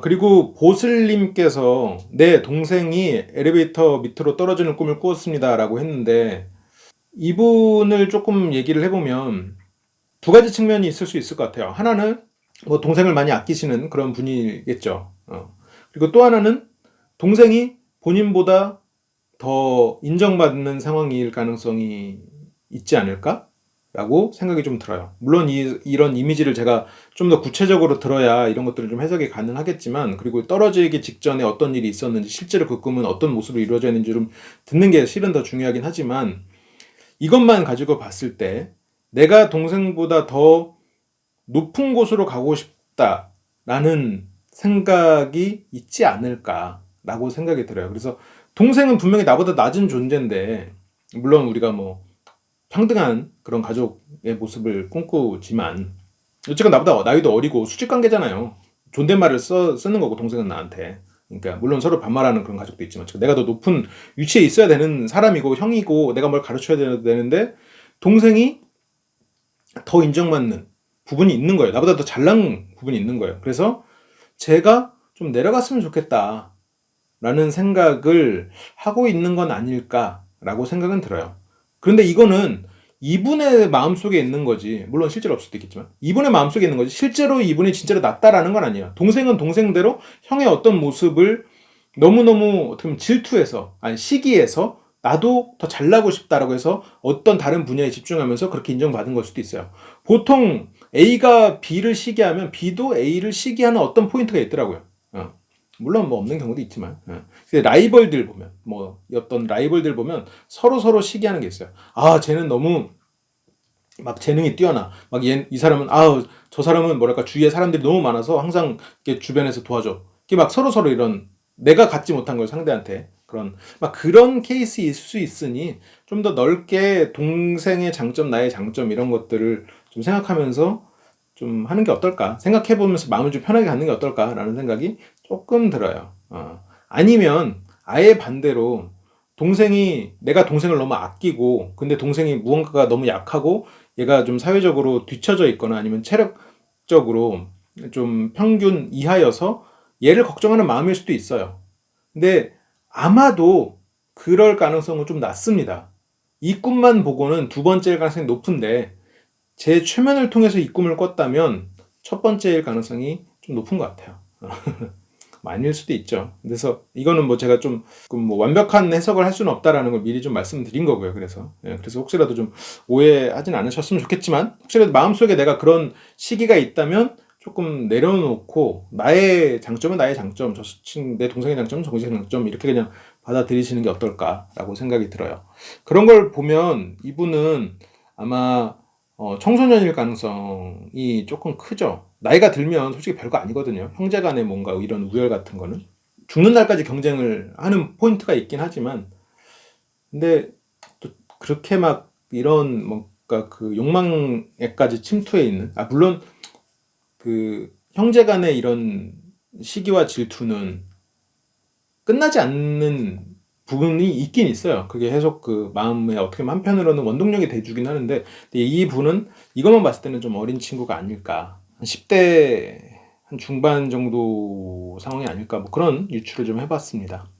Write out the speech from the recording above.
그리고 보슬님께서 내 동생이 엘리베이터 밑으로 떨어지는 꿈을 꾸었습니다 라고 했는데, 이분을 조금 얘기를 해보면 두 가지 측면이 있을 수 있을 것 같아요. 하나는 뭐 동생을 많이 아끼시는 그런 분이겠죠. 그리고 또 하나는 동생이 본인보다 더 인정받는 상황일 가능성이 있지 않을까? 라고 생각이 좀 들어요. 물론 이런 이미지를 제가 좀 더 구체적으로 들어야 이런 것들을 좀 해석이 가능하겠지만, 그리고 떨어지기 직전에 어떤 일이 있었는지, 실제로 그 꿈은 어떤 모습으로 이루어져 있는지 좀 듣는 게 실은 더 중요하긴 하지만, 이것만 가지고 봤을 때 내가 동생보다 더 높은 곳으로 가고 싶다라는 생각이 있지 않을까라고 생각이 들어요. 그래서 동생은 분명히 나보다 낮은 존재인데, 물론 우리가 뭐 평등한 그런 가족의 모습을 꿈꾸지만, 어쨌건 나보다 나이도 어리고 수직 관계잖아요. 존댓말을 쓰는 거고, 동생은 나한테. 그러니까 물론 서로 반말하는 그런 가족도 있지만, 내가 더 높은 위치에 있어야 되는 사람이고 형이고 내가 뭘 가르쳐야 되는데, 동생이 더 인정받는 부분이 있는 거예요. 나보다 더 잘난 부분이 있는 거예요. 그래서 제가 좀 내려갔으면 좋겠다 라는 생각을 하고 있는 건 아닐까라고 생각은 들어요. 그런데 이거는 이분의 마음속에 있는 거지, 물론 실제로 없을 수도 있겠지만 이분의 마음속에 있는 거지, 실제로 이분이 진짜로 낫다라는 건 아니에요. 동생은 동생대로 형의 어떤 모습을 너무너무 어떻게 보면 질투해서, 아니 시기해서 나도 더 잘나고 싶다라고 해서 어떤 다른 분야에 집중하면서 그렇게 인정받은 걸 수도 있어요. 보통 A가 B를 시기하면 B도 A를 시기하는 어떤 포인트가 있더라고요. 물론 뭐 없는 경우도 있지만, 라이벌들 보면, 뭐 어떤 라이벌들 보면 서로 시기하는 게 있어요. 아, 쟤는 너무 막 재능이 뛰어나. 막 이 사람은, 저 사람은 뭐랄까 주위에 사람들이 너무 많아서 항상 이렇게 주변에서 도와줘. 이게 막 서로 이런, 내가 갖지 못한 걸 상대한테, 그런 막 그런 케이스일 수 있으니 좀 더 넓게 동생의 장점, 나의 장점 이런 것들을 좀 생각하면서 좀 하는 게 어떨까? 생각해 보면서 마음을 좀 편하게 갖는 게 어떨까라는 생각이 조금 들어요. 아니면 아예 반대로, 내가 동생을 너무 아끼고, 근데 동생이 무언가가 너무 약하고 얘가 좀 사회적으로 뒤처져 있거나 아니면 체력적으로 좀 평균 이하여서 얘를 걱정하는 마음일 수도 있어요. 근데 아마도 그럴 가능성은 좀 낮습니다. 이 꿈만 보고는 두 번째일 가능성이 높은데, 제 최면을 통해서 이 꿈을 꿨다면 첫 번째일 가능성이 좀 높은 것 같아요. 아닐 수도 있죠. 그래서 이거는 뭐 제가 좀 뭐 완벽한 해석을 할 수는 없다라는 걸 미리 좀 말씀드린 거고요. 그래서 혹시라도 좀 오해하진 않으셨으면 좋겠지만, 혹시라도 마음속에 내가 그런 시기가 있다면 조금 내려놓고 나의 장점은 나의 장점, 내 동생의 장점은 동생의 장점, 이렇게 그냥 받아들이시는 게 어떨까라고 생각이 들어요. 그런 걸 보면 이분은 아마 청소년일 가능성이 조금 크죠. 나이가 들면 솔직히 별거 아니거든요. 형제 간의 뭔가 이런 우열 같은 거는 죽는 날까지 경쟁을 하는 포인트가 있긴 하지만, 근데 또 그렇게 막 이런 뭔가 그 욕망에까지 침투해 있는, 물론 그 형제 간의 이런 시기와 질투는 끝나지 않는 부분이 있긴 있어요. 그게 계속 그 마음에 어떻게 보면 한편으로는 원동력이 돼주긴 하는데, 근데 이 분은 이것만 봤을 때는 좀 어린 친구가 아닐까, 한 10대 한 중반 정도 상황이 아닐까, 뭐 그런 유추를 좀 해봤습니다.